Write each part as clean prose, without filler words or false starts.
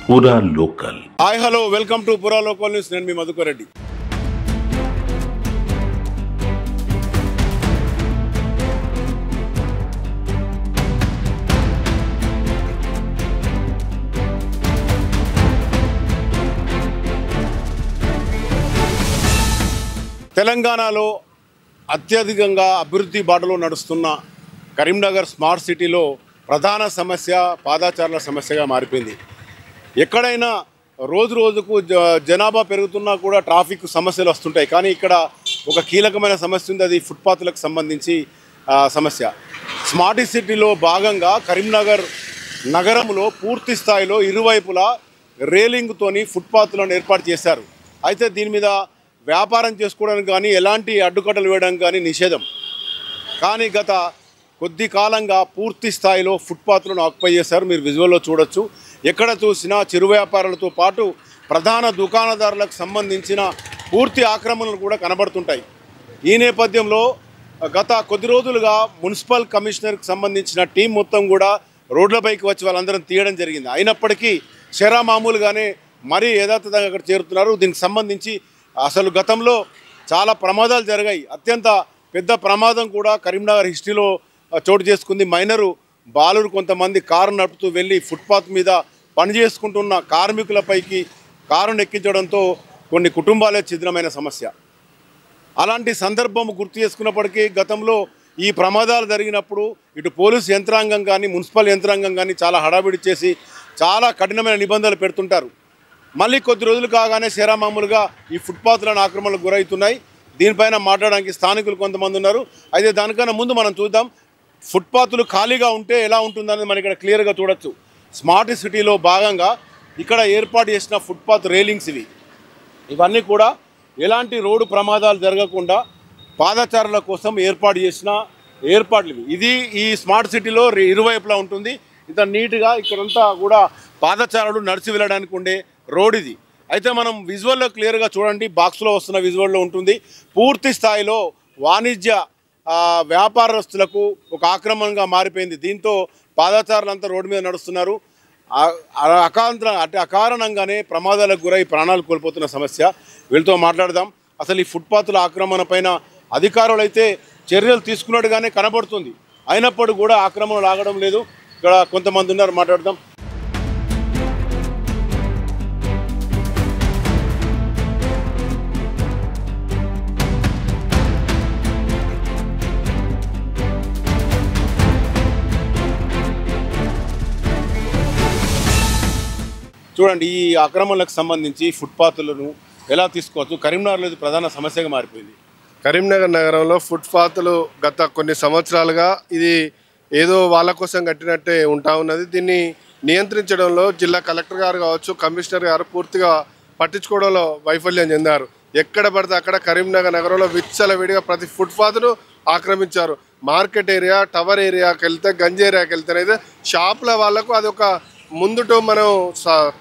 పూరా local. Hi hello welcome to పూరా local news. నేను మీ మధుకర్ రెడ్డి. తెలంగాణలో అత్యధికంగా అభివృద్ధి బాటలో నడుస్తున్న కరీంనగర్ స్మార్ట్ సిటీలో ప్రధాన సమస్య పాదచారుల సమస్యగా మారిపోయింది. ఎక్కడైనా రోజు రోజుకు జనాభా పెరుగుతున్నా కూడా ట్రాఫిక్ సమస్యలు వస్తుంటాయి. కానీ ఇక్కడ ఒక కీలకమైన సమస్య ఉంది, అది ఫుట్పాత్లకు సంబంధించి సమస్య. స్మార్ట్ సిటీలో భాగంగా కరీంనగర్ నగరంలో పూర్తి స్థాయిలో ఇరువైపులా రేలింగ్తోని ఫుట్పాత్లను ఏర్పాటు చేశారు. అయితే దీని మీద వ్యాపారం చేసుకోవడానికి కానీ ఎలాంటి అడ్డుకట్టలు వేయడానికి కానీ నిషేధం. కానీ గత కొద్ది కాలంగా పూర్తి స్థాయిలో ఫుట్పాత్లను ఆక్యుపై చేశారు. మీరు విజువల్లో చూడొచ్చు. ఎక్కడ చూసినా చిరు వ్యాపారులతో పాటు ప్రధాన దుకాణదారులకు సంబంధించిన పూర్తి ఆక్రమణలు కూడా కనబడుతుంటాయి. ఈ నేపథ్యంలో గత కొద్ది రోజులుగా మున్సిపల్ కమిషనర్కి సంబంధించిన టీం మొత్తం కూడా రోడ్లపైకి వచ్చి వాళ్ళందరం తీయడం జరిగింది. అయినప్పటికీ షరా మామూలుగానే మరీ యథాతథంగా అక్కడ చేరుతున్నారు. దీనికి సంబంధించి అసలు గతంలో చాలా ప్రమాదాలు జరిగాయి. అత్యంత పెద్ద ప్రమాదం కూడా కరీంనగర్ హిస్టరీలో చోటు చేసుకుంది. మైనరు బాలురు కొంతమంది కారు నడుపుతూ వెళ్ళి ఫుట్పాత్ మీద పనిచేసుకుంటున్న కార్మికులపైకి కారును ఎక్కించడంతో కొన్ని కుటుంబాలే ఛిద్రమైన సమస్య. అలాంటి సందర్భం గుర్తు చేసుకున్నప్పటికీ గతంలో ఈ ప్రమాదాలు జరిగినప్పుడు ఇటు పోలీసు యంత్రాంగం కానీ మున్సిపల్ యంత్రాంగం కానీ చాలా హడావిడి చేసి చాలా కఠినమైన నిబంధనలు పెడుతుంటారు. మళ్ళీ కొద్ది రోజులు కాగానే మామూలుగా ఈ ఫుట్పాత్లను ఆక్రమణలకు గురవుతున్నాయి. దీనిపైన మాట్లాడడానికి స్థానికులు కొంతమంది ఉన్నారు. అయితే దానికన్నా ముందు మనం చూద్దాం ఫుట్పాత్లు ఖాళీగా ఉంటే ఎలా ఉంటుందనేది మనం ఇక్కడ క్లియర్గా చూడొచ్చు. స్మార్ట్ సిటీలో భాగంగా ఇక్కడ ఏర్పాటు చేసిన ఫుట్పాత్ రేలింగ్స్ ఇవన్నీ కూడా ఎలాంటి రోడ్డు ప్రమాదాలు జరగకుండా పాదచారుల కోసం ఏర్పాటు చేసిన ఏర్పాట్లు ఇది ఈ స్మార్ట్ సిటీలో ఇరువైపులా ఉంటుంది. ఇంత నీట్గా ఇక్కడంతా కూడా పాదచారులు నడిచి వెళ్ళడానికి ఉండే రోడ్ ఇది. అయితే మనం విజువల్లో క్లియర్గా చూడండి, బాక్స్లో వస్తున్న విజువల్లో ఉంటుంది. పూర్తి స్థాయిలో వాణిజ్య వ్యాపారస్తులకు ఒక ఆక్రమణగా మారిపోయింది. దీంతో పాదచారులంతా రోడ్డు మీద నడుస్తున్నారు. అకారణంగానే ప్రమాదాలకు గురై ప్రాణాలు కోల్పోతున్న సమస్య. వీళ్ళతో మాట్లాడదాం. అసలు ఈ ఫుట్పాత్ల ఆక్రమణ పైన అధికారులు అయితే చర్యలు తీసుకున్నట్టుగానే కనబడుతుంది. అయినప్పటికీ కూడా ఆక్రమణలు ఆగడం లేదు. ఇక్కడ కొంతమంది ఉన్నారు, మాట్లాడదాం. చూడండి, ఈ ఆక్రమణలకు సంబంధించి ఫుట్పాత్లను ఎలా తీసుకోవచ్చు? కరీంనగర్లో ఇది ప్రధాన సమస్యగా మారిపోయింది. కరీంనగర్ నగరంలో ఫుట్పాత్లు గత కొన్ని సంవత్సరాలుగా ఇది ఏదో వాళ్ళ కోసం కట్టినట్టే ఉంటా ఉన్నది. దీన్ని నియంత్రించడంలో జిల్లా కలెక్టర్ గారు కావచ్చు, కమిషనర్ గారు పూర్తిగా పట్టించుకోవడంలో వైఫల్యం చెందారు. ఎక్కడ పడితే అక్కడ కరీంనగర్ నగరంలో విచ్చలవిడిగా ప్రతి ఫుట్పాత్ను ఆక్రమించారు. మార్కెట్ ఏరియా, టవర్ ఏరియాకి వెళ్తే, గంజ్ ఏరియాకి వెళ్తేనైతే షాపుల వాళ్ళకు అది ఒక ముందుతో మనం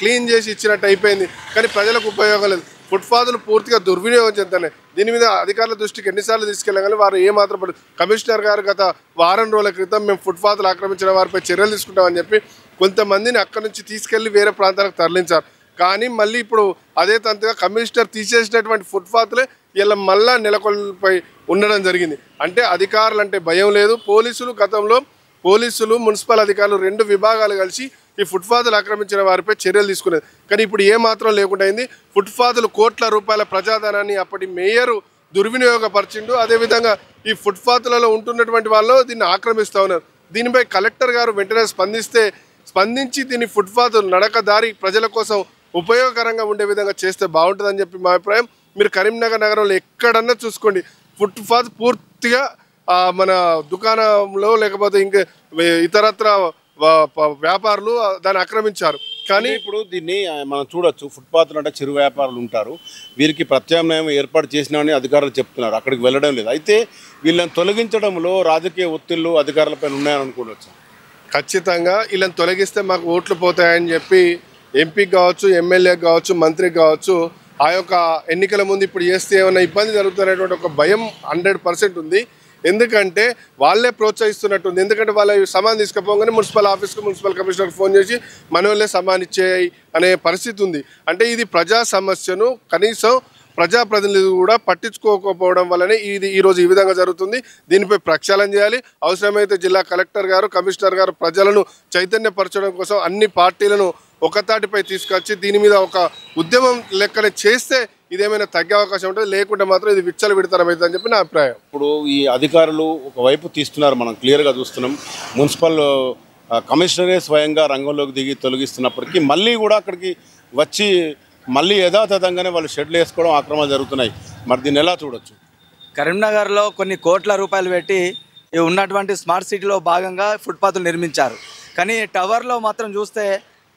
క్లీన్ చేసి ఇచ్చినట్టు అయిపోయింది. కానీ ప్రజలకు ఉపయోగం లేదు. ఫుట్పాత్లు పూర్తిగా దుర్వినియోగం చెందుతున్నాయి. దీని మీద అధికారుల దృష్టికి ఎన్నిసార్లు తీసుకెళ్ళగానే వారు ఏమాత్రం పడదు. కమిషనర్ గారు గత వారం రోజుల క్రితం మేము ఫుట్పాత్లు ఆక్రమించిన వారిపై చర్యలు తీసుకుంటామని చెప్పి కొంతమందిని అక్కడి నుంచి తీసుకెళ్లి వేరే ప్రాంతాలకు తరలించారు. కానీ మళ్ళీ ఇప్పుడు అదే తంతుగా కమిషనర్ తీసేసినటువంటి ఫుట్పాత్లే ఇలా మళ్ళా నెలకొల్పై ఉండడం జరిగింది. అంటే అధికారులు అంటే భయం లేదు. పోలీసులు మున్సిపల్ అధికారులు రెండు విభాగాలు కలిసి ఈ ఫుట్పాత్లు ఆక్రమించిన వారిపై చర్యలు తీసుకునేది. కానీ ఇప్పుడు ఏమాత్రం లేకుండా అయింది. ఫుట్పాత్లు కోట్ల రూపాయల ప్రజాధనాన్ని అప్పటి మేయరు దుర్వినియోగపరిచిండు. అదేవిధంగా ఈ ఫుట్పాత్లలో ఉంటున్నటువంటి వాళ్ళు దీన్ని ఆక్రమిస్తూ ఉన్నారు. దీనిపై కలెక్టర్ గారు వెంటనే స్పందించి దీన్ని ఫుట్పాత్ నడక దారి ప్రజల కోసం ఉపయోగకరంగా ఉండే విధంగా చేస్తే బాగుంటుందని చెప్పి మా అభిప్రాయం. మీరు కరీంనగర్ నగరంలో ఎక్కడన్నా చూసుకోండి, ఫుట్పాత్ పూర్తిగా మన దుకాణంలో లేకపోతే ఇంకా ఇతరత్ర వ్యాపారులు దాన్ని ఆక్రమించారు. కానీ ఇప్పుడు దీన్ని మనం చూడొచ్చు, ఫుట్పాత్లు అంటే చిరు వ్యాపారులు ఉంటారు, వీరికి ప్రత్యామ్నాయం ఏర్పాటు చేసినామని అధికారులు చెప్తున్నారు. అక్కడికి వెళ్ళడం లేదు. అయితే వీళ్ళని తొలగించడంలో రాజకీయ ఒత్తిళ్లు అధికారులపై ఉన్నాయని అనుకోవచ్చు. ఖచ్చితంగా వీళ్ళని తొలగిస్తే మాకు ఓట్లు పోతాయని చెప్పి ఎంపీకి కావచ్చు, ఎమ్మెల్యేకి కావచ్చు, మంత్రికి కావచ్చు ఆ యొక్క ఎన్నికల ముందు ఇప్పుడు చేస్తే ఏమైనా ఇబ్బంది జరుగుతున్నటువంటి ఒక భయం 100% ఉంది. ఎందుకంటే వాళ్ళే ప్రోత్సహిస్తున్నట్టుంది. ఎందుకంటే వాళ్ళ సమాన్ తీసుకుపోగానే మున్సిపల్ ఆఫీస్కు మున్సిపల్ కమిషనర్కి ఫోన్ చేసి మన వాళ్ళే సమాన్ ఇచ్చేయి అనే పరిస్థితి ఉంది. అంటే ఇది ప్రజా సమస్యను కనీసం ప్రజాప్రతినిధులు కూడా పట్టించుకోకపోవడం వల్లనే ఈరోజు ఈ విధంగా జరుగుతుంది. దీనిపై ప్రక్షాళన చేయాలి. అవసరమైతే జిల్లా కలెక్టర్ గారు, కమిషనర్ గారు ప్రజలను చైతన్యపరచడం కోసం అన్ని పార్టీలను ఒకతాటిపై తీసుకొచ్చి దీని మీద ఒక ఉద్యమం లెక్కన చేస్తే ఇదేమైనా తగ్గే అవకాశం ఉంటుంది. లేకుంటే మాత్రం ఇది విచ్చలవిడితనమైందని చెప్పి నా అభిప్రాయం. ఇప్పుడు ఈ అధికారులు ఒకవైపు తీస్తున్నారు, మనం క్లియర్గా చూస్తున్నాం. మున్సిపల్ కమిషనరే స్వయంగా రంగంలోకి దిగి తొలగిస్తున్నప్పటికీ మళ్ళీ కూడా అక్కడికి వచ్చి మళ్ళీ యథాతథంగానే వాళ్ళు షెడ్లు వేసుకోవడం, ఆక్రమణ జరుగుతున్నాయి. మరి దీన్ని ఎలా చూడొచ్చు? కరీంనగర్లో కొన్ని కోట్ల రూపాయలు పెట్టి ఉన్నటువంటి స్మార్ట్ సిటీలో భాగంగా ఫుట్పాత్లు నిర్మించారు. కానీ టవర్లో మాత్రం చూస్తే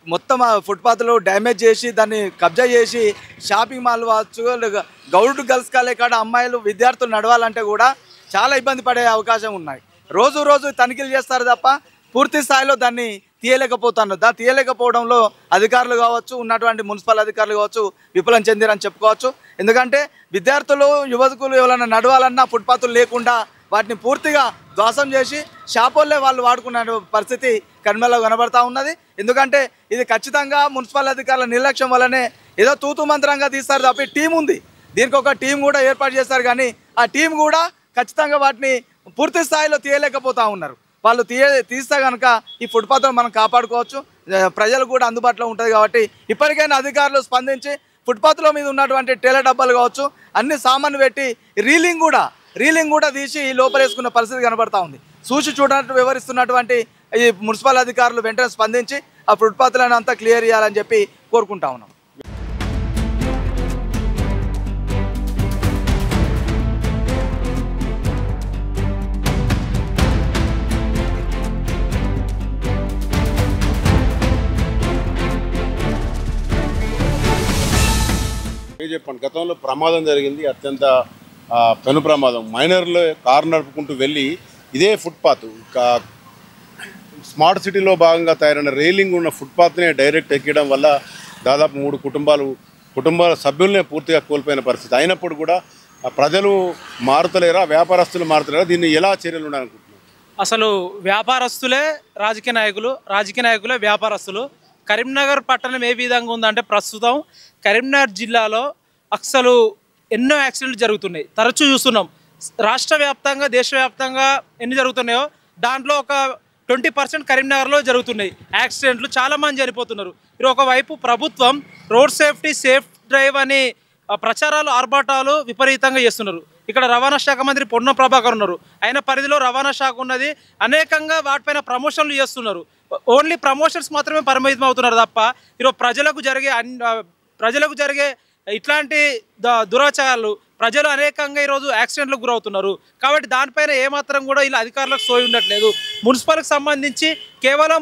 మొత్తం ఆ ఫుట్పాత్లు డ్యామేజ్ చేసి దాన్ని కబ్జా చేసి షాపింగ్ మాల్ కావచ్చు, గౌడ్ గర్ల్స్ కాలే కాడ అమ్మాయిలు విద్యార్థులు నడవాలంటే కూడా చాలా ఇబ్బంది పడే అవకాశం ఉన్నాయి. రోజు రోజు తనిఖీలు చేస్తారు తప్ప పూర్తి స్థాయిలో దాన్ని తీయలేకపోవడంలో అధికారులు కావచ్చు, ఉన్నటువంటి మున్సిపల్ అధికారులు కావచ్చు విఫలం చెందిరని చెప్పుకోవచ్చు. ఎందుకంటే విద్యార్థులు, యువకులు ఎవరైనా నడవాలన్నా ఫుట్పాత్లు లేకుండా వాటిని పూర్తిగా ధ్వంసం చేసి షాపుల్లే వాళ్ళు వాడుకున్న పరిస్థితి కరీంనగర్లో కనబడతా ఉన్నది. ఎందుకంటే ఇది ఖచ్చితంగా మున్సిపల్ అధికారుల నిర్లక్ష్యం వల్లనే ఏదో తూతు మంత్రంగా తీస్తారు తప్ప టీం ఉంది, దీనికి ఒక టీం కూడా ఏర్పాటు చేస్తారు. కానీ ఆ టీం కూడా ఖచ్చితంగా వాటిని పూర్తి స్థాయిలో తీయలేకపోతూ ఉన్నారు. వాళ్ళు తీస్తే కనుక ఈ ఫుట్పాత్ను మనం కాపాడుకోవచ్చు, ప్రజలు కూడా అందుబాటులో ఉంటుంది. కాబట్టి ఇప్పటికైనా అధికారులు స్పందించి ఫుట్పాత్ల మీద ఉన్నటువంటి టేల డబ్బాలు కావచ్చు అన్ని సామాన్లు పెట్టి రీలింగ్ కూడా తీసి లోపలేసుకున్న పరిస్థితి కనబడతా ఉంది. చూసి చూడనట్టు వివరిస్తున్నటువంటి ఈ మున్సిపల్ అధికారులు వెంటనే స్పందించి ఆ ఫుట్పాత్లను అంతా క్లియర్ చేయాలని చెప్పి కోరుకుంటా ఉన్నాం. చెప్పండి, గతంలో ప్రమాదం జరిగింది, అత్యంత పెను ప్రమాదం. మైనర్లు కారు నడుపుకుంటూ వెళ్ళి ఇదే ఫుట్పాత్ స్మార్ట్ సిటీలో భాగంగా తయారైన రైలింగ్ ఉన్న ఫుట్పాత్నే డైరెక్ట్ ఎక్కడం వల్ల దాదాపు 3 కుటుంబాల సభ్యులనే పూర్తిగా కోల్పోయిన పరిస్థితి. అయినప్పుడు కూడా ప్రజలు మారుతలేరా, వ్యాపారస్తులు మారుతలేరా? దీన్ని ఎలా చర్యలు ఉండాలనుకుంటున్నారు? అసలు వ్యాపారస్తులే రాజకీయ నాయకులే వ్యాపారస్తులు. కరీంనగర్ పట్టణం ఏ విధంగా ఉందంటే ప్రస్తుతం కరీంనగర్ జిల్లాలో అసలు ఎన్నో యాక్సిడెంట్లు జరుగుతున్నాయి, తరచూ చూస్తున్నాం. రాష్ట్ర వ్యాప్తంగా, దేశవ్యాప్తంగా ఎన్ని జరుగుతున్నాయో దాంట్లో ఒక 20% కరీంనగర్లో జరుగుతున్నాయి యాక్సిడెంట్లు. చాలామంది చనిపోతున్నారు. మీరు ఒకవైపు ప్రభుత్వం రోడ్ సేఫ్టీ, సేఫ్ డ్రైవ్ అని ప్రచారాలు, ఆర్భాటాలు విపరీతంగా చేస్తున్నారు. ఇక్కడ రవాణా శాఖ మంత్రి పొన్నం ప్రభాకర్ ఉన్నారు, ఆయన పరిధిలో రవాణా శాఖ ఉన్నది. అనేకంగా వాటిపైన ప్రమోషన్లు చేస్తున్నారు. ఓన్లీ ప్రమోషన్స్ మాత్రమే పరిమితం అవుతున్నారు తప్ప ఈరోజు ప్రజలకు జరిగే ఇట్లాంటి దురాచారాలు, ప్రజలు అనేకంగా ఈరోజు యాక్సిడెంట్లకు గురవుతున్నారు. కాబట్టి దానిపైన ఏమాత్రం కూడా ఇలా అధికారులకు సోయి ఉండట్లేదు. మున్సిపల్కి సంబంధించి కేవలం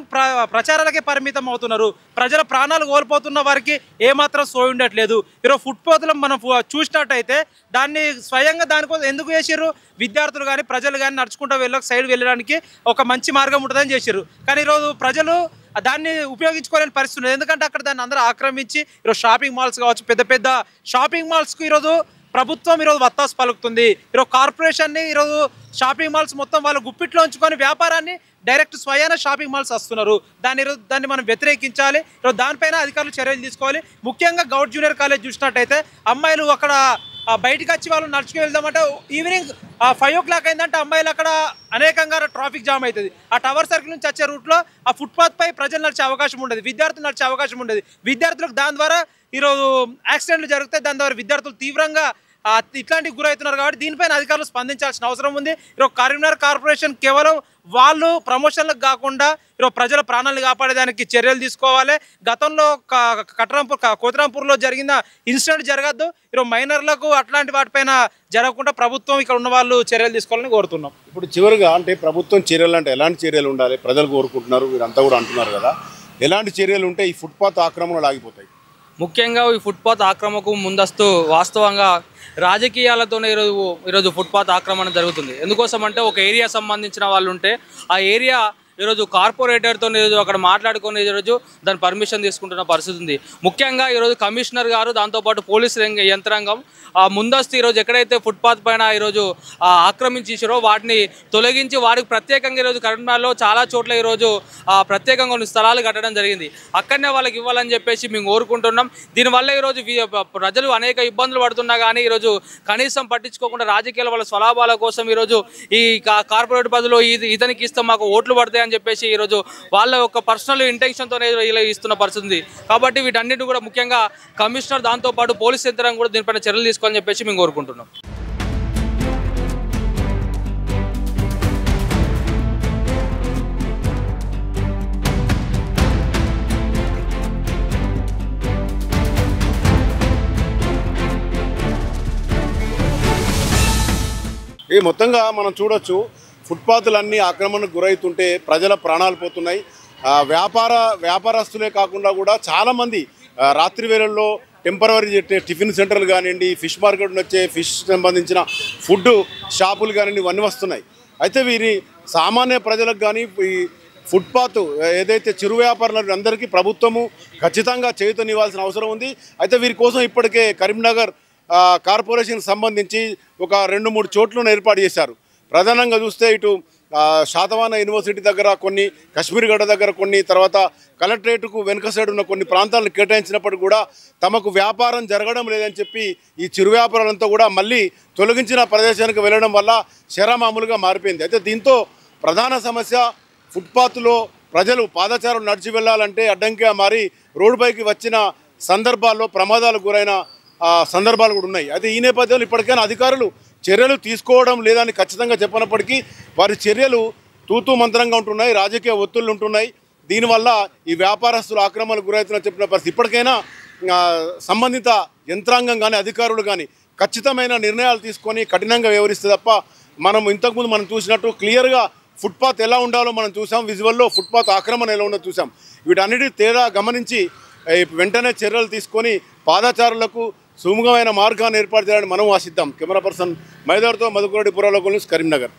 ప్రచారాలకే పరిమితం అవుతున్నారు. ప్రజల ప్రాణాలు కోల్పోతున్న వారికి ఏమాత్రం సోయి ఉండట్లేదు. ఈరోజు ఫుట్పాత్లను మనం చూసినట్టయితే దాన్ని స్వయంగా దానికోసం ఎందుకు చేసారు? విద్యార్థులు కానీ ప్రజలు కానీ నడుచుకుంటూ సైడ్ వెళ్ళడానికి ఒక మంచి మార్గం ఉంటుందని చేసారు. కానీ ఈరోజు ప్రజలు దాన్ని ఉపయోగించుకోలేని పరిస్థితి ఉంది. ఎందుకంటే అక్కడ దాన్ని అందరూ ఆక్రమించి ఈరోజు షాపింగ్ మాల్స్ కావచ్చు, పెద్ద పెద్ద షాపింగ్ మాల్స్కు ఈరోజు ప్రభుత్వం ఈరోజు వత్తాసు పలుకుతుంది. ఈరోజు కార్పొరేషన్ని ఈరోజు షాపింగ్ మాల్స్ మొత్తం వాళ్ళు గుప్పిట్లో ఉంచుకొని వ్యాపారాన్ని డైరెక్ట్ స్వయాన షాపింగ్ మాల్స్ వస్తున్నారు. దాన్ని మనం వ్యతిరేకించాలి. ఈరోజు దానిపైన అధికారులు చర్యలు తీసుకోవాలి. ముఖ్యంగా గౌడ్ జూనియర్ కాలేజ్ చూసినట్టయితే అమ్మాయిలు అక్కడ బయటకు వచ్చి వాళ్ళు నడుచుకు వెళ్దామంటే ఈవినింగ్ 5 o'clock అయిందంటే అమ్మాయిలు అక్కడ అనేకంగా ట్రాఫిక్ జామ్ అవుతుంది. ఆ టవర్ సర్కిల్ నుంచి వచ్చే రూట్లో ఆ ఫుట్పాత్ పై ప్రజలు నడిచే అవకాశం ఉండదు, విద్యార్థులు నడిచే అవకాశం ఉండదు. విద్యార్థులకు దాని ద్వారా ఈరోజు యాక్సిడెంట్లు జరుగుతాయి. దాని ద్వారా విద్యార్థులు తీవ్రంగా ఇట్లాంటివి గురవుతున్నారు. కాబట్టి దీనిపైన అధికారులు స్పందించాల్సిన అవసరం ఉంది. ఈరోజు కరీంనగర్ కార్పొరేషన్ కేవలం వాళ్ళు ప్రమోషన్లకు కాకుండా ఈరోజు ప్రజల ప్రాణాలను కాపాడేదానికి చర్యలు తీసుకోవాలి. గతంలో కోతిరాంపూర్లో జరిగిన ఇన్సిడెంట్ జరగద్దు. ఈరోజు మైనర్లకు అట్లాంటి వాటిపైన జరగకుండా ప్రభుత్వం ఇక్కడ ఉన్న వాళ్ళు చర్యలు తీసుకోవాలని కోరుతున్నాం. ఇప్పుడు చివరిగా అంటే ప్రభుత్వం చర్యలు అంటే ఎలాంటి చర్యలు ఉండాలి? ప్రజలు కోరుకుంటున్నారు, వీరంతా కూడా అంటున్నారు కదా, ఎలాంటి చర్యలు ఉంటే ఈ ఫుట్పాత్ ఆక్రమణలు ఆగిపోతాయి? ముఖ్యంగా ఈ ఫుట్పాత్ ఆక్రమణకు ముందస్తు వాస్తవంగా రాజకీయాలతోనే ఈరోజు ఫుట్పాత్ ఆక్రమణ జరుగుతుంది. ఎందుకోసం అంటే ఒక ఏరియా సంబంధించిన వాళ్ళు ఉంటే ఆ ఏరియా ఈరోజు కార్పొరేటర్తో ఈరోజు అక్కడ మాట్లాడుకొని ఈరోజు దాని పర్మిషన్ తీసుకుంటున్న పరిస్థితి ఉంది. ముఖ్యంగా ఈరోజు కమిషనర్ గారు దాంతోపాటు పోలీసు యంత్రాంగం ముందస్తు ఈరోజు ఎక్కడైతే ఫుట్పాత్ పైన ఈరోజు ఆక్రమించేసారో వాటిని తొలగించి వారికి ప్రత్యేకంగా ఈరోజు కరీంనగర్లో చాలా చోట్ల ఈరోజు ప్రత్యేకంగా కొన్ని స్థలాలు కట్టడం జరిగింది. అక్కడనే వాళ్ళకి ఇవ్వాలని చెప్పేసి మేము కోరుకుంటున్నాం. దీనివల్ల ఈరోజు ప్రజలు అనేక ఇబ్బందులు పడుతున్నా కానీ ఈరోజు కనీసం పట్టించుకోకుండా రాజకీయాల వాళ్ళ స్వలాభాల కోసం ఈరోజు ఈ కార్పొరేట్ బదులు ఇతనికి ఇస్తాం మాకు ఓట్లు పడతాయని చెప్పేసి ఈరోజు వాళ్ళ యొక్క పర్సనల్ ఇంటెన్షన్తోనే ఇలా ఇస్తున్న పరిస్థితి ఉంది. కాబట్టి వీటన్నిటిని కూడా ముఖ్యంగా కమిషనర్ దాంతోపాటు పోలీస్ యంత్రాంగం కూడా దీనిపైన చర్యలు తీసుకోవాలని చెప్పేసి మేము కోరుకుంటున్నాం. ఈ మొత్తంగా మనం చూడొచ్చు ఫుట్పాత్లన్నీ ఆక్రమణకు గురవుతుంటే ప్రజల ప్రాణాలు పోతున్నాయి. వ్యాపారస్తులే కాకుండా కూడా చాలామంది రాత్రి వేళల్లో టెంపరవరీ టిఫిన్ సెంటర్లు కానివ్వండి, ఫిష్ మార్కెట్ వచ్చే ఫిష్ సంబంధించిన ఫుడ్ షాపులు కానివ్వండి ఇవన్నీ వస్తున్నాయి. అయితే వీరి సామాన్య ప్రజలకు కానీ ఈ ఫుట్పాత్ ఏదైతే చిరు వ్యాపారులు అందరికీ ప్రభుత్వము ఖచ్చితంగా చేయూతనివ్వాల్సిన అవసరం ఉంది. అయితే వీరి కోసం ఇప్పటికే కరీంనగర్ కార్పొరేషన్కి సంబంధించి ఒక 2-3 చోట్లను ఏర్పాటు చేశారు. ప్రధానంగా చూస్తే ఇటు శాతవాన యూనివర్సిటీ దగ్గర కొన్ని, కశ్మీర్ గడ్డ దగ్గర కొన్ని, తర్వాత కలెక్టరేట్కు వెనుక సైడ్ ఉన్న కొన్ని ప్రాంతాలను కేటాయించినప్పటికీ కూడా తమకు వ్యాపారం జరగడం లేదని చెప్పి ఈ చిరు వ్యాపారాలంతా కూడా మళ్ళీ తొలగించిన ప్రదేశానికి వెళ్ళడం వల్ల శరమామూలుగా మారిపోయింది. అయితే దీంతో ప్రధాన సమస్య ఫుట్పాత్లో ప్రజలు పాదచారులు నడిచి వెళ్ళాలంటే అడ్డంకిగా మారి రోడ్డుపైకి వచ్చిన సందర్భాల్లో ప్రమాదాలకు గురైన సందర్భాలు కూడా ఉన్నాయి. అయితే ఈ నేపథ్యంలో ఇప్పటికైనా అధికారులు చర్యలు తీసుకోవడం లేదని ఖచ్చితంగా చెప్పనప్పటికీ వారి చర్యలు తూతూ మంత్రంగా ఉంటున్నాయి, రాజకీయ ఒత్తిళ్లు ఉంటున్నాయి. దీనివల్ల ఈ వ్యాపారస్తులు ఆక్రమణకు గురవుతున్న చెప్పిన పరిస్థితి. ఇప్పటికైనా సంబంధిత యంత్రాంగం కానీ అధికారులు కానీ ఖచ్చితమైన నిర్ణయాలు తీసుకొని కఠినంగా వ్యవహరిస్తే తప్ప ఇంతకుముందు మనం చూసినట్టు క్లియర్గా ఫుట్పాత్ ఎలా ఉండాలో మనం చూసాం, విజువల్లో ఫుట్పాత్ ఆక్రమణ ఎలా ఉందో చూసాం. వీటన్నిటి తేడా గమనించి వెంటనే చర్యలు తీసుకొని పాదచారులకు సుముఖమైన మార్గాన్ని ఏర్పాటు చేయాలని మనం ఆశిద్దాం. కెమెరా పర్సన్ మైదార్తో మధుకురెడ్డి, పురాలో న్యూస్, కరీంనగర్.